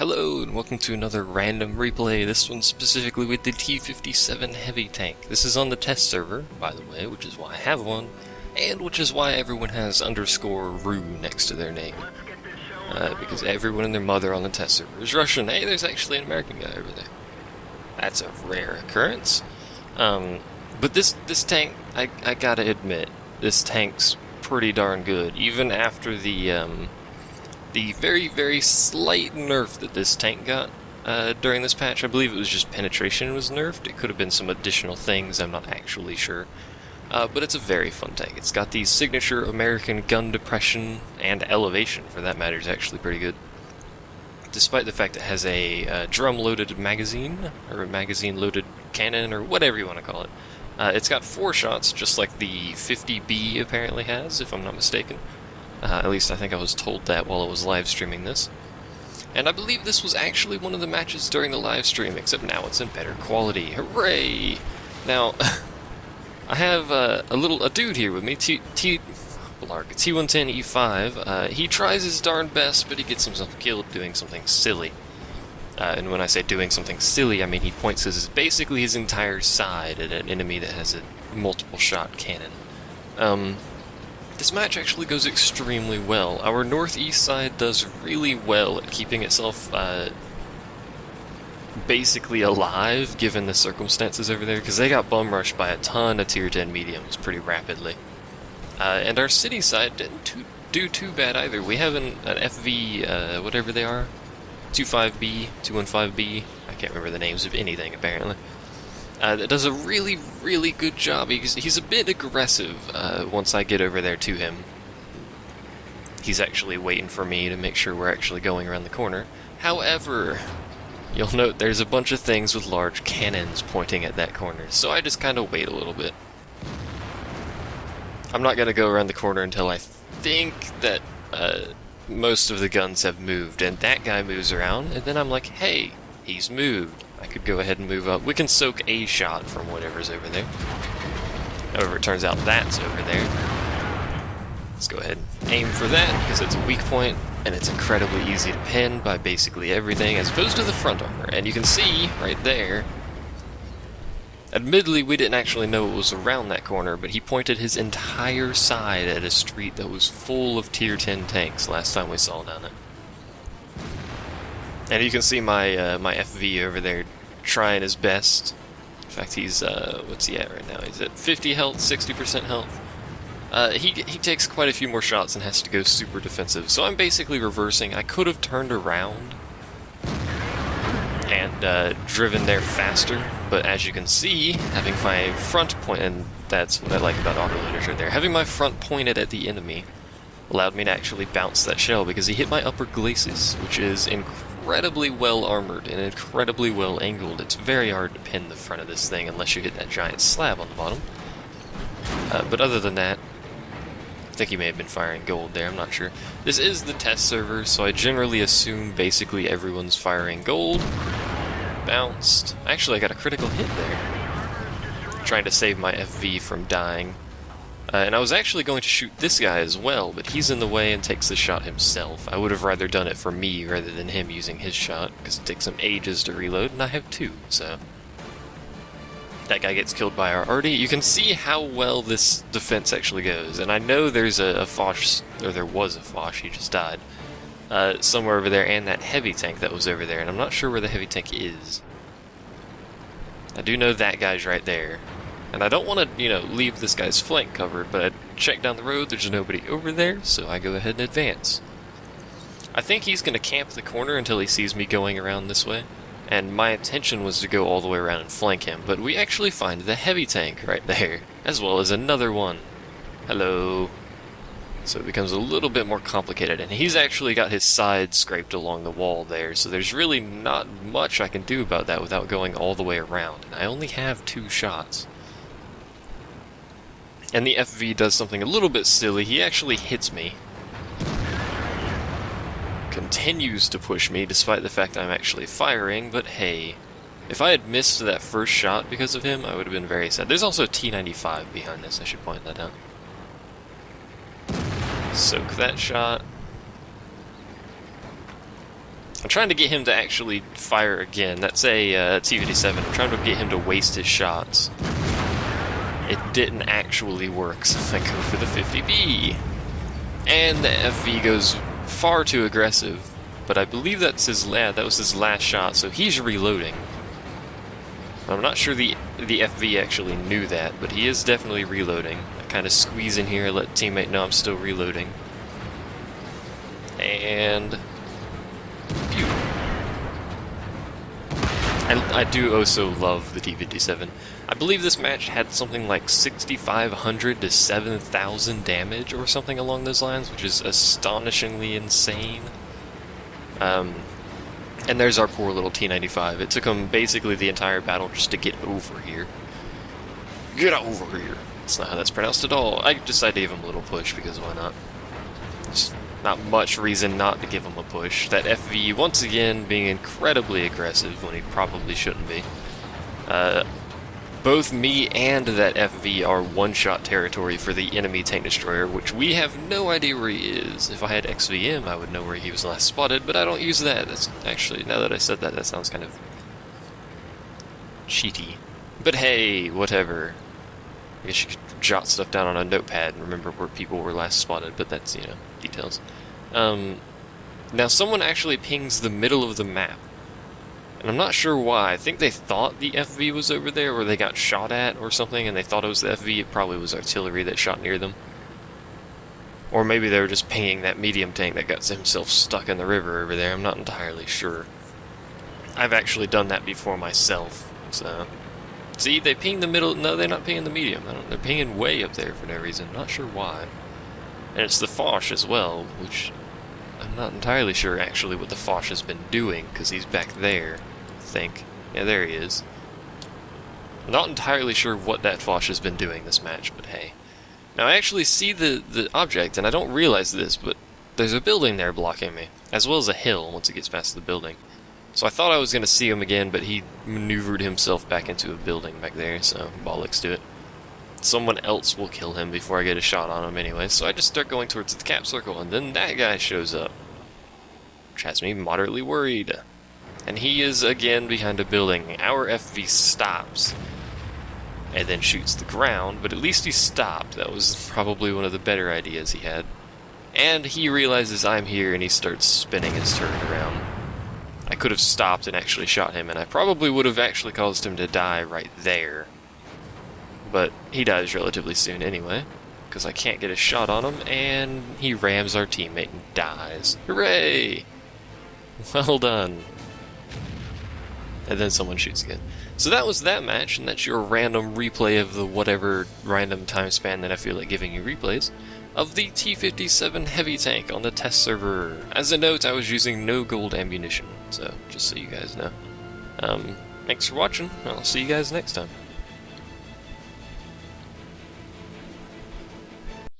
Hello, and welcome to another random replay, this one specifically with the T57 heavy tank. This is on the test server, by the way, which is why I have one, and which is why everyone has underscore Whoo next to their name. Because everyone and their mother on the test server is Russian. Hey, there's actually an American guy over there. That's a rare occurrence. But this tank, I gotta admit, this tank's pretty darn good, even after the very, very slight nerf that this tank got during this patch. I believe it was just penetration was nerfed. It could have been some additional things, I'm not actually sure. But it's a very fun tank. It's got the signature American gun depression, and elevation, for that matter, is actually pretty good. Despite the fact it has a drum-loaded magazine, or a magazine-loaded cannon, or whatever you want to call it. It's got 4 shots, just like the 50B apparently has, if I'm not mistaken. At least I think I was told that while I was live streaming this. And I believe this was actually one of the matches during the live stream, except now it's in better quality. Hooray! Now, I have a dude here with me, T110E5. He tries his darn best, but he gets himself killed doing something silly. And when I say doing something silly, I mean he points basically his entire side at an enemy that has a multiple shot cannon. This match actually goes extremely well. Our northeast side does really well at keeping itself basically alive, given the circumstances over there, because they got bum rushed by a ton of tier 10 mediums pretty rapidly. And our city side didn't do too bad either. We have an FV, whatever they are, 25B, 215B, I can't remember the names of anything apparently. That does a really, really good job. He's a bit aggressive once I get over there to him. He's actually waiting for me to make sure we're actually going around the corner. However, you'll note there's a bunch of things with large cannons pointing at that corner, so I just kind of wait a little bit. I'm not going to go around the corner until I think that most of the guns have moved, and that guy moves around, and then I'm like, hey, he's moved. I could go ahead and move up. We can soak a shot from whatever's over there. However, it turns out that's over there. Let's go ahead and aim for that, because it's a weak point, and it's incredibly easy to pin by basically everything, as opposed to the front armor. And you can see, right there, admittedly, we didn't actually know it was around that corner, but he pointed his entire side at a street that was full of tier 10 tanks last time we saw down it. And you can see my my FV over there trying his best. In fact, he's, what's he at right now? He's at 50 health, 60% health. He takes quite a few more shots and has to go super defensive. So I'm basically reversing. I could have turned around and driven there faster, but as you can see, having my front point, and that's what I like about autoloaders right there, having my front pointed at the enemy allowed me to actually bounce that shell, because he hit my upper glacis, which is incredibly well armored and incredibly well angled. It's very hard to pin the front of this thing unless you hit that giant slab on the bottom. But other than that, I think he may have been firing gold there, I'm not sure. This is the test server, so I generally assume basically everyone's firing gold. Bounced. Actually, I got a critical hit there. Trying to save my FV from dying. And I was actually going to shoot this guy as well, but he's in the way and takes the shot himself. I would have rather done it for me rather than him using his shot, because it takes him ages to reload, and I have 2, so... That guy gets killed by our arty. You can see how well this defense actually goes, and I know there's a Foch, or there was a Foch, he just died, somewhere over there, and that heavy tank that was over there, and I'm not sure where the heavy tank is. I do know that guy's right there. And I don't want to, leave this guy's flank covered, but I check down the road, there's nobody over there, so I go ahead and advance. I think he's going to camp the corner until he sees me going around this way, and my intention was to go all the way around and flank him, but we actually find the heavy tank right there, as well as another one. Hello. So it becomes a little bit more complicated, and he's actually got his side scraped along the wall there, so there's really not much I can do about that without going all the way around, and I only have 2 shots. And the FV does something a little bit silly. He actually hits me. Continues to push me despite the fact I'm actually firing, but hey. If I had missed that first shot because of him, I would have been very sad. There's also a T95 behind this, I should point that out. Soak that shot. I'm trying to get him to actually fire again. That's a T57. I'm trying to get him to waste his shots. It didn't actually work, so I go for the 50B. And the FV goes far too aggressive, but I believe that was his last shot, so he's reloading. I'm not sure the FV actually knew that, but he is definitely reloading. I kind of squeeze in here, let teammate know I'm still reloading. And... pew. I do also love the T57. I believe this match had something like 6,500 to 7,000 damage or something along those lines, which is astonishingly insane. And there's our poor little T95. It took him basically the entire battle just to get over here. Get over here! That's not how that's pronounced at all. I decided to give him a little push, because why not? There's not much reason not to give him a push. That FV, once again, being incredibly aggressive when he probably shouldn't be. Both me and that FV are one-shot territory for the enemy tank destroyer, which we have no idea where he is. If I had XVM, I would know where he was last spotted, but I don't use that. That's actually, now that I said that, that sounds kind of cheaty. But hey, whatever. I guess you could jot stuff down on a notepad and remember where people were last spotted, but that's, you know, details. Now someone actually pings the middle of the map. And I'm not sure why. I think they thought the FV was over there, or they got shot at or something, and they thought it was the FV. It probably was artillery that shot near them. Or maybe they were just pinging that medium tank that got himself stuck in the river over there. I'm not entirely sure. I've actually done that before myself, so... See, they ping the middle... No, they're not pinging the medium. They're pinging way up there for no reason. Not sure why. And it's the Foch as well, which... I'm not entirely sure actually what the Foch has been doing, because he's back there, I think. Yeah, there he is. I'm not entirely sure what that Foch has been doing this match, but hey. Now I actually see the object, and I don't realize this, but there's a building there blocking me, as well as a hill once it gets past the building. So I thought I was going to see him again, but he maneuvered himself back into a building back there, so bollocks to it. Someone else will kill him before I get a shot on him anyway, so I just start going towards the cap circle, and then that guy shows up, which has me moderately worried. And he is again behind a building. Our FV stops, and then shoots the ground, but at least he stopped. That was probably one of the better ideas he had. And he realizes I'm here, and he starts spinning his turret around. I could have stopped and actually shot him, and I probably would have actually caused him to die right there. But he dies relatively soon anyway, because I can't get a shot on him, and he rams our teammate and dies. Hooray! Well done. And then someone shoots again. So that was that match, and that's your random replay of the whatever random time span that I feel like giving you replays of the T57 heavy tank on the test server. As a note, I was using no gold ammunition, so just so you guys know. Thanks for watching, I'll see you guys next time.